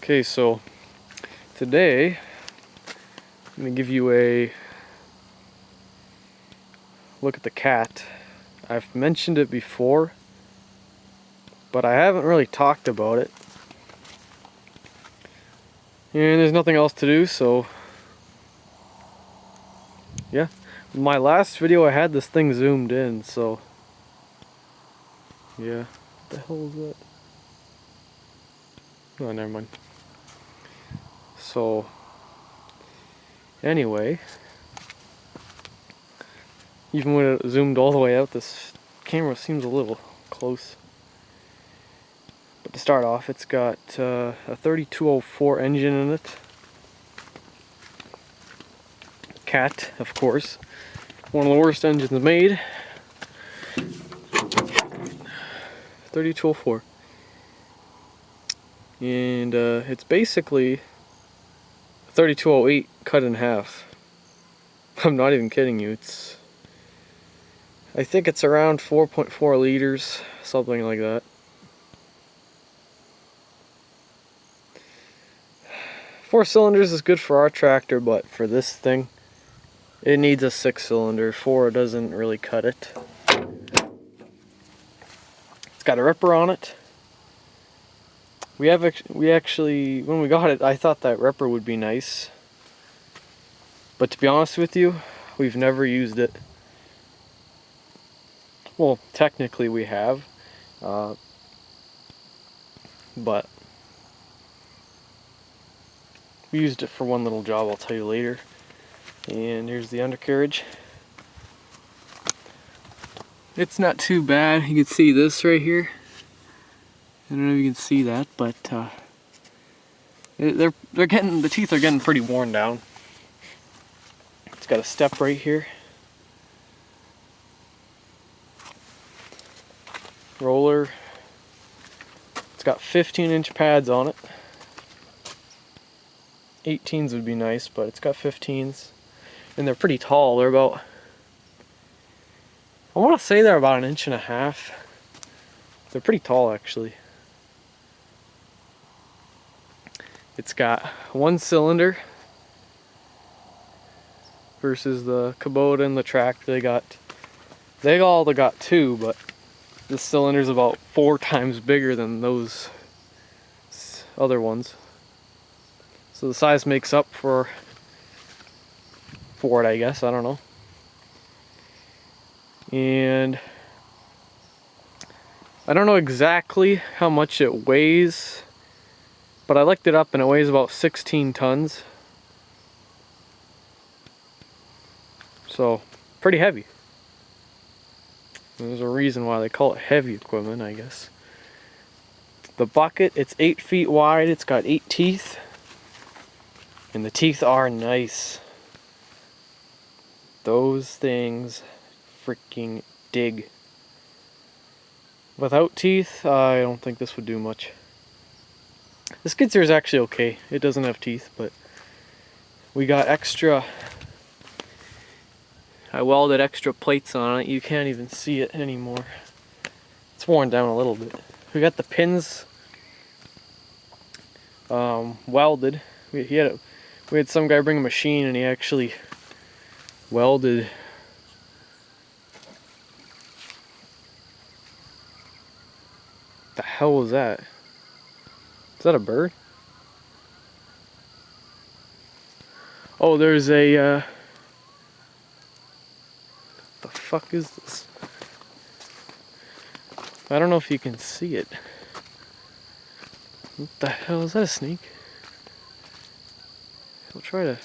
Okay, so today I'm going to give you a look at the cat. I've mentioned it before, but I haven't really talked about it. And there's nothing else to do, so yeah. My last video I had this thing zoomed in, so yeah. What the hell is that? Oh, never mind. So anyway, even when it zoomed all the way out, this camera seems a little close. But to start off, it's got a 3204 engine in it. Cat, of course. One of the worst engines made. 3204. And it's basically 3208 cut in half. I'm not even kidding you. I think it's around 4.4 liters, something like that. Four cylinders is good for our tractor, but for this thing, it needs a 6-cylinder. 4 doesn't really cut it. It's got a ripper on it. We actually, when we got it, I thought that ripper would be nice. But to be honest with you, we've never used it. Well, technically we have. But we used it for one little job, I'll tell you later. And here's the undercarriage. It's not too bad. You can see this right here. I don't know if you can see that, but the teeth are getting pretty worn down. It's got a step right here. Roller. It's got 15-inch pads on it. 18s would be nice, but it's got 15s. And they're pretty tall. They're about, I want to say they're about 1.5 inches. They're pretty tall actually. It's got 1 cylinder versus the Kubota and the tractor. They all got 2, but this cylinder's about 4 times bigger than those other ones. So the size makes up for it, I guess. I don't know. And I don't know exactly how much it weighs, but I looked it up and it weighs about 16 tons. So, pretty heavy. There's a reason why they call it heavy equipment, I guess. The bucket, it's 8 feet wide. It's got 8 teeth. And the teeth are nice. Those things freaking dig. Without teeth, I don't think this would do much. The skid steer is actually okay. It doesn't have teeth, but we got extra. I welded extra plates on it. You can't even see it anymore. It's worn down a little bit. We got the pins welded. We had some guy bring a machine and he actually welded the hell was that? Is that a bird? Oh, there's a the fuck is this? I don't know if you can see it. What the hell is that? A snake? I'll try to.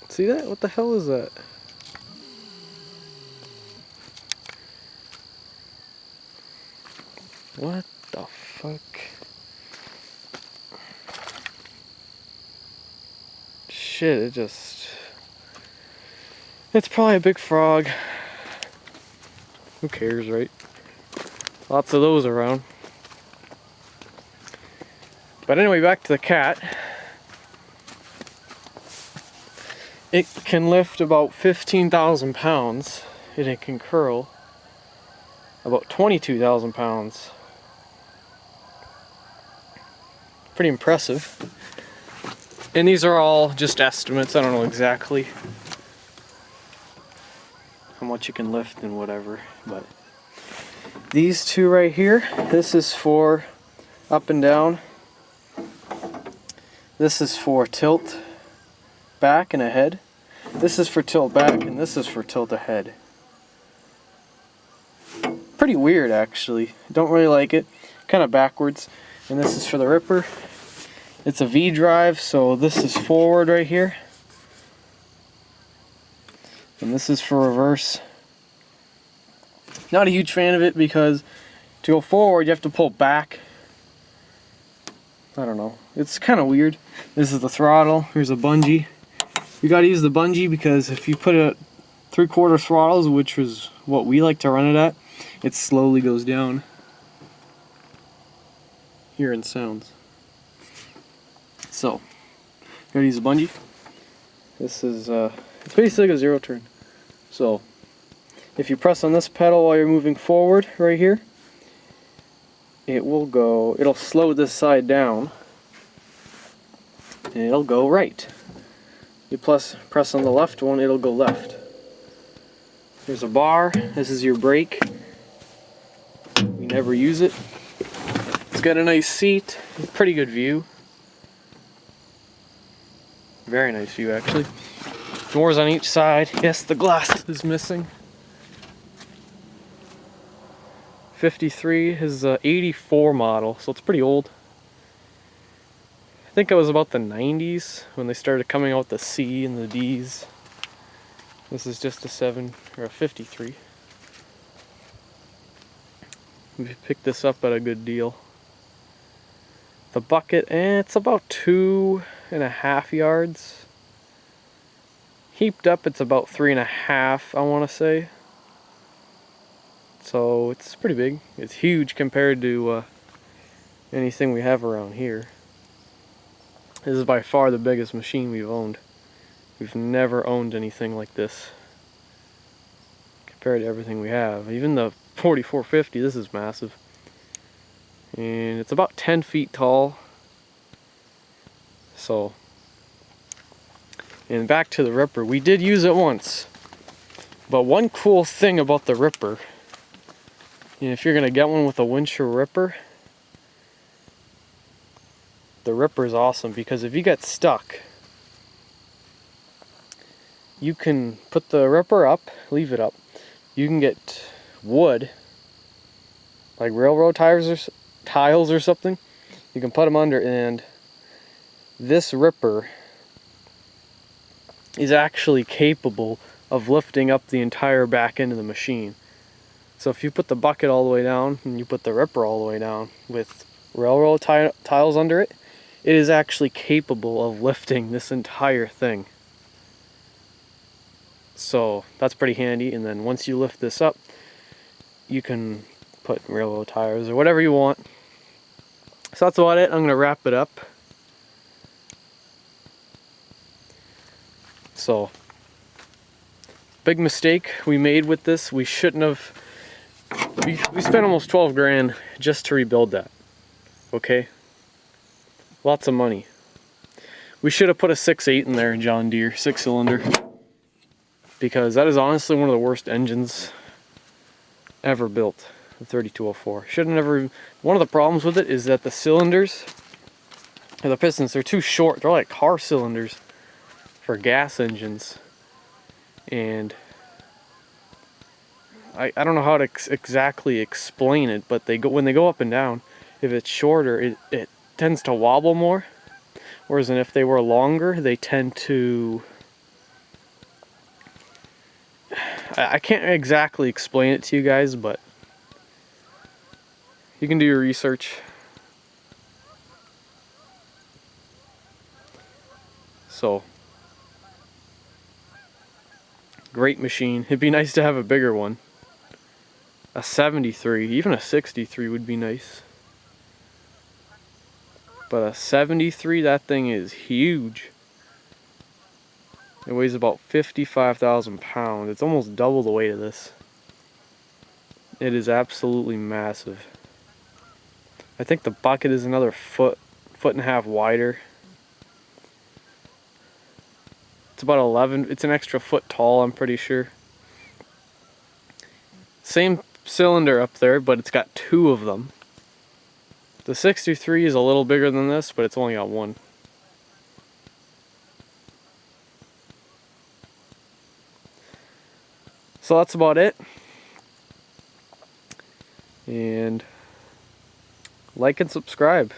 See that? What the hell is that? What the fuck? Shit, it's probably a big frog. Who cares, right? Lots of those around. But anyway, back to the cat. it can lift about 15,000 pounds and it can curl about 22,000 pounds. Pretty impressive. And these are all just estimates. I don't know exactly how much you can lift and whatever, but these two right here, this is for up and down. This is for tilt back and ahead. This is for tilt back and this is for tilt ahead. Pretty weird actually. Don't really like it. Kind of backwards. And this is for the ripper. It's a V drive, so this is forward right here. And this is for reverse. Not a huge fan of it because to go forward you have to pull back. I don't know. It's kind of weird. This is the throttle. Here's a bungee. You gotta use the bungee because if you put it at 3/4 throttles, which is what we like to run it at, it slowly goes down. Hearing sounds. So, you gotta use a bungee. This is, it's basically like a zero turn. So, if you press on this pedal while you're moving forward right here, it'll slow this side down, and it'll go right. You press on the left one, it'll go left. There's a bar, this is your brake. We never use it. It's got a nice seat, pretty good view. Very nice view actually. Doors on each side. Yes, the glass is missing. 53 is a 84 model, so it's pretty old. I think it was about the 90s when they started coming out with the C and the Ds. This is just a 7 or a 53. We picked this up at a good deal. The bucket, it's about 2.5 yards. Heaped up, it's about 3.5, I want to say. So it's pretty big. It's huge compared to anything we have around here. This is by far the biggest machine we've owned. We've never owned anything like this compared to everything we have. Even the 4450, this is massive. And it's about 10 feet tall. So, and back to the ripper. We did use it once. But one cool thing about the ripper, and if you're going to get one with a Winsor ripper, the ripper is awesome because if you get stuck, you can put the ripper up, leave it up. You can get wood, like railroad tiles or something. You can put them under, and this ripper is actually capable of lifting up the entire back end of the machine. So if you put the bucket all the way down and you put the ripper all the way down with railroad tiles under it, it is actually capable of lifting this entire thing. So that's pretty handy. And then once you lift this up, you can put railroad tires or whatever you want. So that's about it. I'm going to wrap it up. So, big mistake we made with this. We shouldn't have. We spent almost 12 grand just to rebuild that. Okay? Lots of money. We should have put a 6.8 in there, John Deere, 6-cylinder. Because that is honestly one of the worst engines ever built, the 3204. Should have never. One of the problems with it is that the cylinders, or the pistons, they're too short. They're like car cylinders for gas engines. And I don't know how to exactly explain it, but when they go up and down, if it's shorter, it tends to wobble more. Whereas if they were longer, they tend to... I can't exactly explain it to you guys, but you can do your research. So, great machine. It'd be nice to have a bigger one. A 73, even a 63 would be nice. But a 73, that thing is huge. It weighs about 55,000 pounds. It's almost double the weight of this. It is absolutely massive. I think the bucket is another foot and a half wider. It's about 11, it's an extra foot tall, I'm pretty sure. Same cylinder up there, but it's got two of them. The 63 is a little bigger than this, but it's only got one. So that's about it. And like and subscribe.